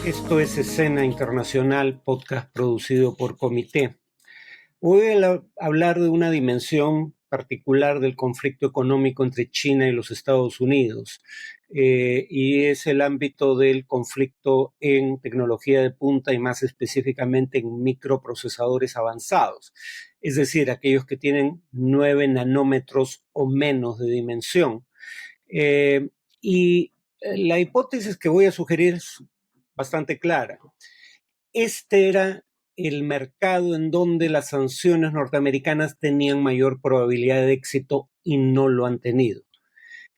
Esto es Escena Internacional, podcast producido por Comité. Voy a hablar de una dimensión particular del conflicto económico entre China y los Estados Unidos, y es el ámbito del conflicto en tecnología de punta y más específicamente en microprocesadores avanzados, es decir, aquellos que tienen 9 nanómetros o menos de dimensión. Y la hipótesis que voy a sugerir es bastante clara. Este era el mercado en donde las sanciones norteamericanas tenían mayor probabilidad de éxito y no lo han tenido.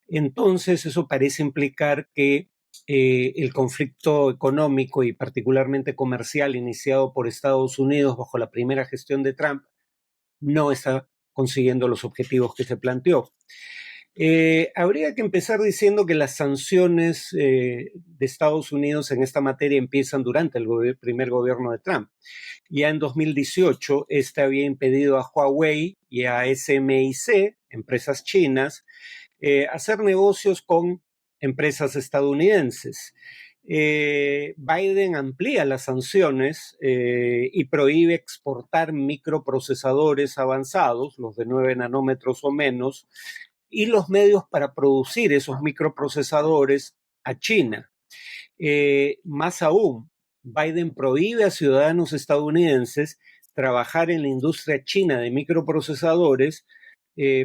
Entonces, eso parece implicar que el conflicto económico y particularmente comercial iniciado por Estados Unidos bajo la primera gestión de Trump no está consiguiendo los objetivos que se planteó. Habría que empezar diciendo que las sanciones de Estados Unidos en esta materia empiezan durante el primer gobierno de Trump. Ya en 2018, este había impedido a Huawei y a SMIC, empresas chinas, hacer negocios con empresas estadounidenses. Biden amplía las sanciones y prohíbe exportar microprocesadores avanzados, los de 9 nanómetros o menos, y los medios para producir esos microprocesadores a China. Más aún, Biden prohíbe a ciudadanos estadounidenses trabajar en la industria china de microprocesadores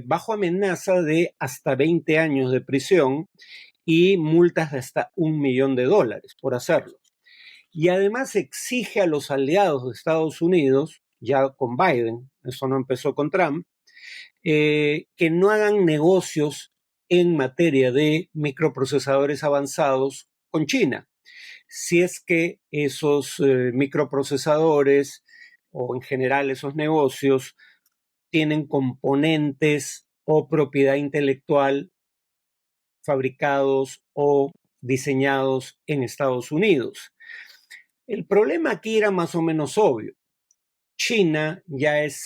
bajo amenaza de hasta 20 años de prisión y multas de hasta $1 millón por hacerlo. Y además exige a los aliados de Estados Unidos, ya con Biden, eso no empezó con Trump, que no hagan negocios en materia de microprocesadores avanzados con China, si es que esos microprocesadores o en general esos negocios tienen componentes o propiedad intelectual fabricados o diseñados en Estados Unidos. El problema aquí era más o menos obvio. China ya es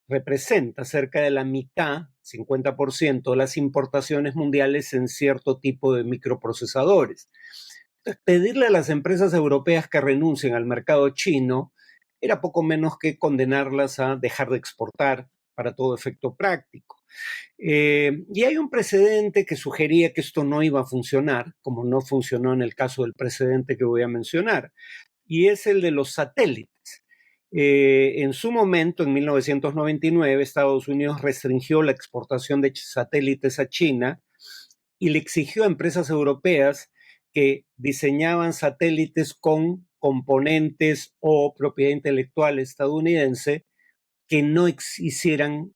representa cerca de la mitad, 50%, de las importaciones mundiales en cierto tipo de microprocesadores. Entonces, pedirle a las empresas europeas que renuncien al mercado chino era poco menos que condenarlas a dejar de exportar para todo efecto práctico. Y hay un precedente que sugería que esto no iba a funcionar, como no funcionó en el caso del precedente que voy a mencionar, y es el de los satélites. En su momento, en 1999, Estados Unidos restringió la exportación de satélites a China y le exigió a empresas europeas que diseñaban satélites con componentes o propiedad intelectual estadounidense que no hicieran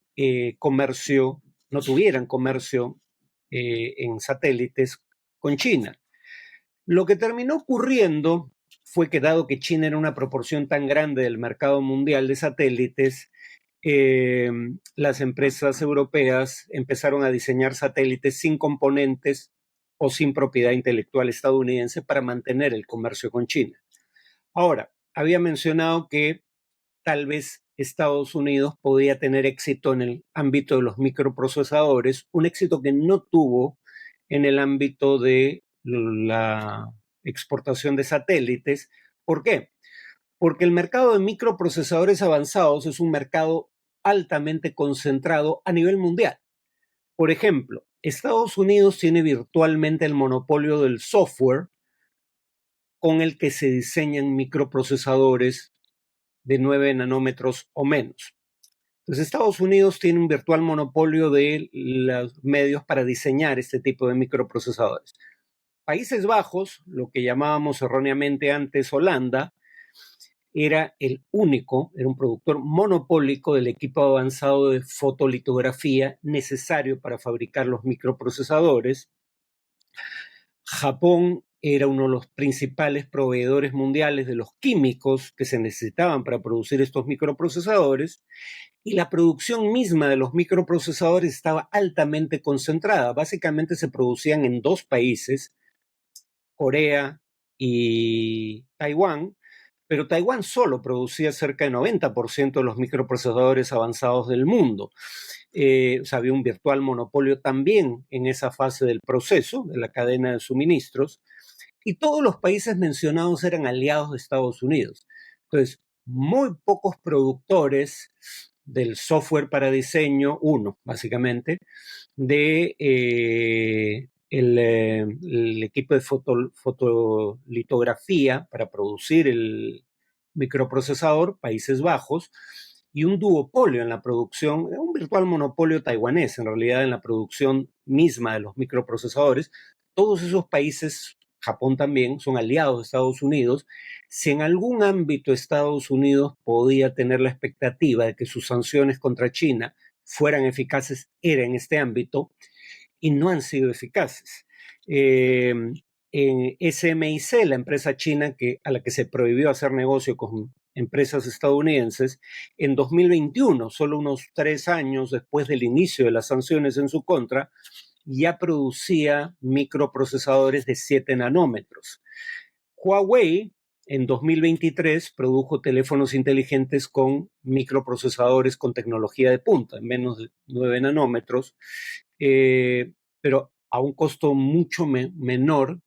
comercio, no tuvieran comercio en satélites con China. Lo que terminó ocurriendo fue que, dado que China era una proporción tan grande del mercado mundial de satélites, las empresas europeas empezaron a diseñar satélites sin componentes o sin propiedad intelectual estadounidense para mantener el comercio con China. Ahora, había mencionado que tal vez Estados Unidos podía tener éxito en el ámbito de los microprocesadores, un éxito que no tuvo en el ámbito de la exportación de satélites. ¿Por qué? Porque el mercado de microprocesadores avanzados es un mercado altamente concentrado a nivel mundial. Por ejemplo, Estados Unidos tiene virtualmente el monopolio del software con el que se diseñan microprocesadores de 9 nanómetros o menos. Entonces, Estados Unidos tiene un virtual monopolio de los medios para diseñar este tipo de microprocesadores. Países Bajos, lo que llamábamos erróneamente antes Holanda, era un productor monopólico del equipo avanzado de fotolitografía necesario para fabricar los microprocesadores. Japón era uno de los principales proveedores mundiales de los químicos que se necesitaban para producir estos microprocesadores, y la producción misma de los microprocesadores estaba altamente concentrada. Básicamente se producían en 2 países, Corea y Taiwán, pero Taiwán solo producía cerca del 90% de los microprocesadores avanzados del mundo. O sea, había un virtual monopolio también en esa fase del proceso, de la cadena de suministros, y todos los países mencionados eran aliados de Estados Unidos. Entonces, muy pocos productores del software para diseño, uno básicamente, de el equipo de fotolitografía para producir el microprocesador, Países Bajos, y un duopolio en la producción, un virtual monopolio taiwanés en realidad en la producción misma de los microprocesadores. Todos esos países, Japón también, son aliados de Estados Unidos. Si en algún ámbito Estados Unidos podía tener la expectativa de que sus sanciones contra China fueran eficaces, era en este ámbito, y no han sido eficaces. En SMIC, la empresa china a la que se prohibió hacer negocio con empresas estadounidenses, en 2021, solo unos 3 años después del inicio de las sanciones en su contra, ya producía microprocesadores de 7 nanómetros. Huawei en 2023 produjo teléfonos inteligentes con microprocesadores con tecnología de punta, en menos de 9 nanómetros, pero a un costo mucho menor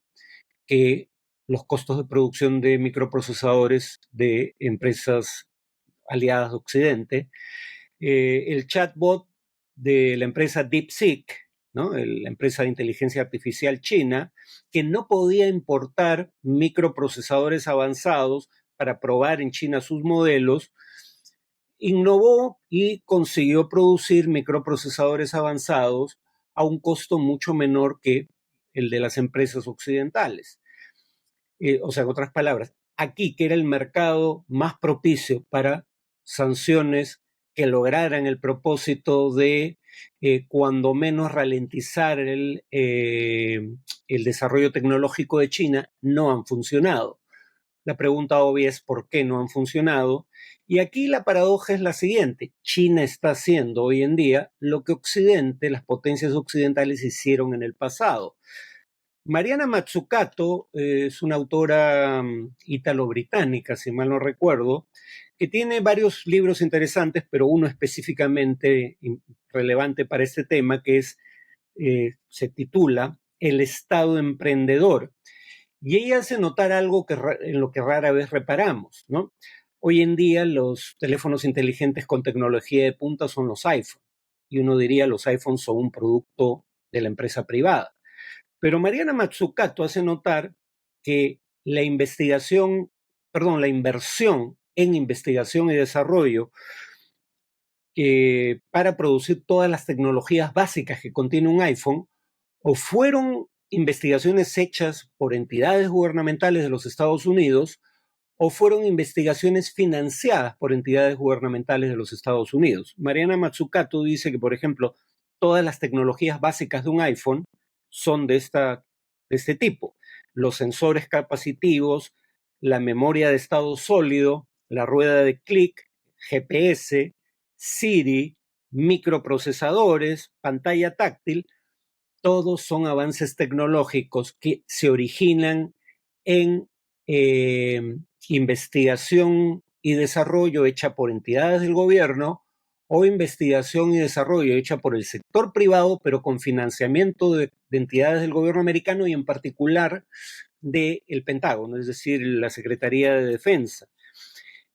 que los costos de producción de microprocesadores de empresas aliadas de Occidente. El chatbot de la empresa DeepSeek, ¿no? La empresa de inteligencia artificial china, que no podía importar microprocesadores avanzados para probar en China sus modelos, innovó y consiguió producir microprocesadores avanzados a un costo mucho menor que el de las empresas occidentales. O sea, en otras palabras, aquí, que era el mercado más propicio para sanciones que lograran el propósito de, cuando menos, ralentizar el desarrollo tecnológico de China, no han funcionado. La pregunta obvia es por qué no han funcionado. Y aquí la paradoja es la siguiente. China está haciendo hoy en día lo que Occidente, las potencias occidentales, hicieron en el pasado. Mariana Mazzucato es una autora ítalo-británica, si mal no recuerdo, que tiene varios libros interesantes, pero uno específicamente relevante para este tema, que se titula El Estado Emprendedor. Y ella hace notar algo en lo que rara vez reparamos, ¿no? Hoy en día los teléfonos inteligentes con tecnología de punta son los iPhone. Y uno diría los iPhones son un producto de la empresa privada. Pero Mariana Mazzucato hace notar que la inversión en investigación y desarrollo para producir todas las tecnologías básicas que contiene un iPhone, o fueron investigaciones hechas por entidades gubernamentales de los Estados Unidos, o fueron investigaciones financiadas por entidades gubernamentales de los Estados Unidos. Mariana Mazzucato dice que, por ejemplo, todas las tecnologías básicas de un iPhone son de este tipo. Los sensores capacitivos, la memoria de estado sólido, la rueda de clic, GPS, Siri, microprocesadores, pantalla táctil, todos son avances tecnológicos que se originan en investigación y desarrollo hecha por entidades del gobierno o investigación y desarrollo hecha por el sector privado, pero con financiamiento de entidades del gobierno americano y en particular del Pentágono, es decir, la Secretaría de Defensa.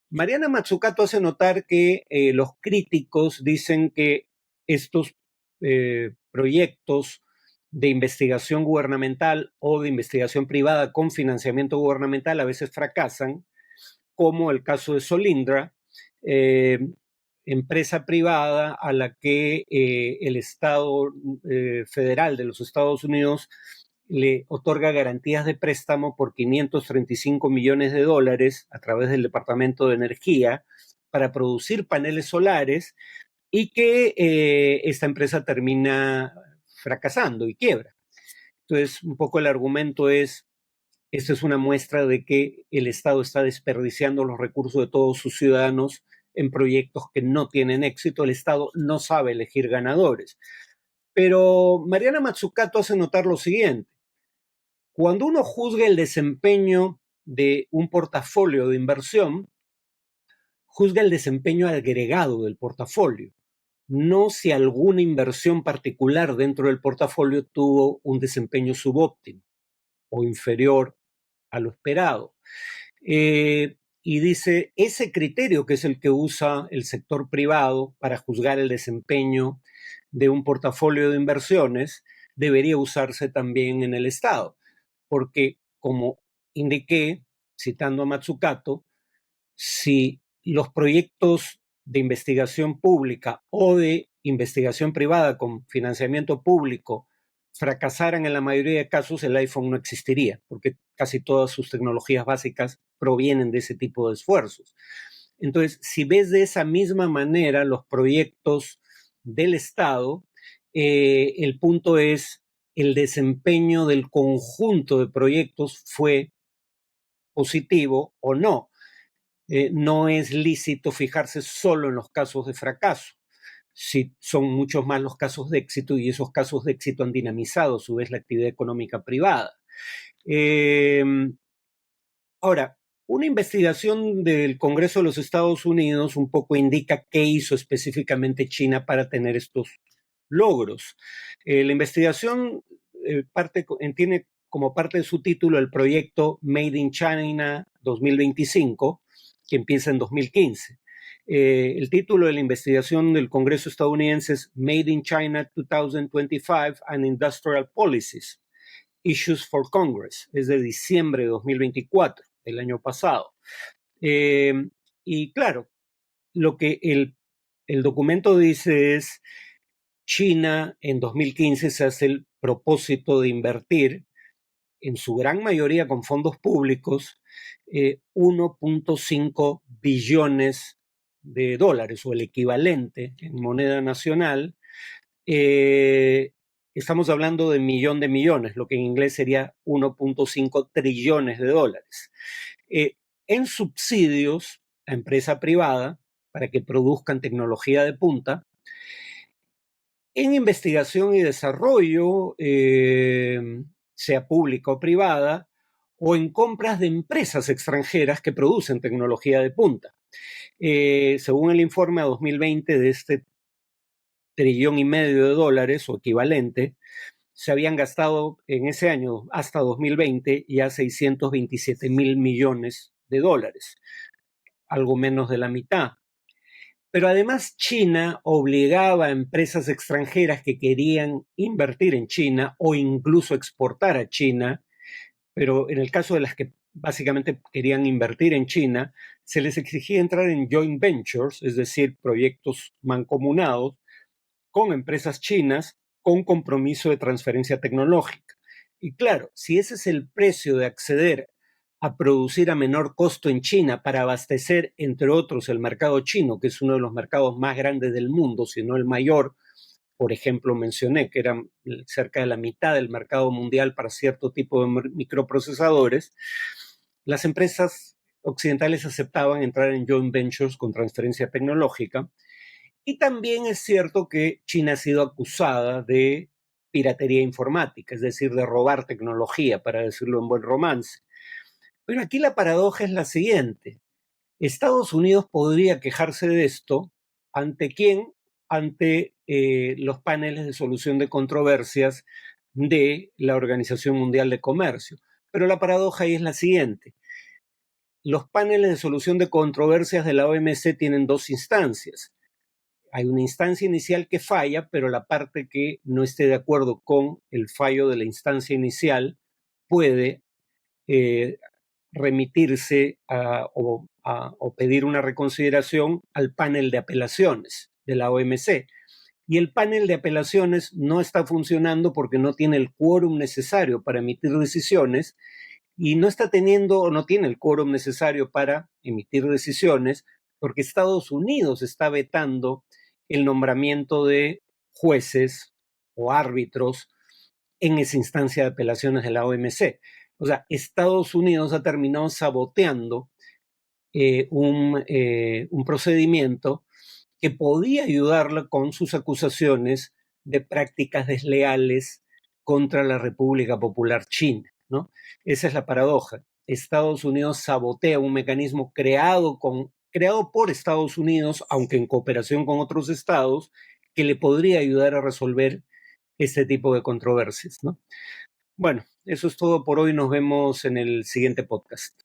Mariana Mazzucato hace notar que los críticos dicen que estos proyectos de investigación gubernamental o de investigación privada con financiamiento gubernamental a veces fracasan, como el caso de Solindra, empresa privada a la que el Estado federal de los Estados Unidos le otorga garantías de préstamo por 535 millones de dólares a través del Departamento de Energía para producir paneles solares, y que esta empresa termina fracasando y quiebra. Entonces, un poco el argumento es, esta es una muestra de que el Estado está desperdiciando los recursos de todos sus ciudadanos en proyectos que no tienen éxito. El Estado no sabe elegir ganadores. Pero Mariana Mazzucato hace notar lo siguiente. Cuando uno juzga el desempeño de un portafolio de inversión, juzga el desempeño agregado del portafolio, no si alguna inversión particular dentro del portafolio tuvo un desempeño subóptimo o inferior a lo esperado. Y dice, ese criterio, que es el que usa el sector privado para juzgar el desempeño de un portafolio de inversiones, debería usarse también en el Estado, porque como indiqué, citando a Matsukato, si los proyectos de investigación pública o de investigación privada con financiamiento público fracasaran en la mayoría de casos, el iPhone no existiría, porque casi todas sus tecnologías básicas provienen de ese tipo de esfuerzos. Entonces, si ves de esa misma manera los proyectos del Estado, el punto es el desempeño del conjunto de proyectos fue positivo o no. No es lícito fijarse solo en los casos de fracaso. Si son muchos más los casos de éxito, y esos casos de éxito han dinamizado a su vez la actividad económica privada. Ahora, una investigación del Congreso de los Estados Unidos un poco indica qué hizo específicamente China para tener estos logros. La investigación tiene como parte de su título el proyecto Made in China 2025, que empieza en 2015. El título de la investigación del Congreso estadounidense es Made in China 2025 and Industrial Policies, Issues for Congress, es de diciembre de 2024, el año pasado. Y claro, lo que el documento dice es, China en 2015 se hace el propósito de invertir, en su gran mayoría con fondos públicos, 1.5 billones de dólares, o el equivalente en moneda nacional. Estamos hablando de millón de millones, lo que en inglés sería 1.5 trillones de dólares, en subsidios a empresa privada para que produzcan tecnología de punta, en investigación y desarrollo, sea pública o privada, o en compras de empresas extranjeras que producen tecnología de punta. Según el informe a 2020 de este trillón y medio de dólares o equivalente, se habían gastado en ese año hasta 2020 ya 627 mil millones de dólares, algo menos de la mitad. Pero además China obligaba a empresas extranjeras que querían invertir en China o incluso exportar a China, pero en el caso de las que básicamente querían invertir en China, se les exigía entrar en joint ventures, es decir, proyectos mancomunados con empresas chinas con compromiso de transferencia tecnológica. Y claro, si ese es el precio de acceder a producir a menor costo en China para abastecer, entre otros, el mercado chino, que es uno de los mercados más grandes del mundo, si no el mayor. Por ejemplo, mencioné que era cerca de la mitad del mercado mundial para cierto tipo de microprocesadores. Las empresas occidentales aceptaban entrar en joint ventures con transferencia tecnológica. Y también es cierto que China ha sido acusada de piratería informática, es decir, de robar tecnología, para decirlo en buen romance. Pero aquí la paradoja es la siguiente. Estados Unidos podría quejarse de esto. ¿Ante quién? Ante los paneles de solución de controversias de la Organización Mundial de Comercio. Pero la paradoja ahí es la siguiente. Los paneles de solución de controversias de la OMC tienen dos instancias. Hay una instancia inicial que falla, pero la parte que no esté de acuerdo con el fallo de la instancia inicial puede remitirse o pedir una reconsideración al panel de apelaciones de la OMC. Y el panel de apelaciones no está funcionando porque no tiene el quórum necesario para emitir decisiones, y no está teniendo o no tiene el quórum necesario para emitir decisiones porque Estados Unidos está vetando el nombramiento de jueces o árbitros en esa instancia de apelaciones de la OMC. O sea, Estados Unidos ha terminado saboteando un procedimiento que podía ayudarla con sus acusaciones de prácticas desleales contra la República Popular China, ¿no? Esa es la paradoja. Estados Unidos sabotea un mecanismo creado por Estados Unidos, aunque en cooperación con otros estados, que le podría ayudar a resolver este tipo de controversias, ¿no? Bueno, eso es todo por hoy. Nos vemos en el siguiente podcast.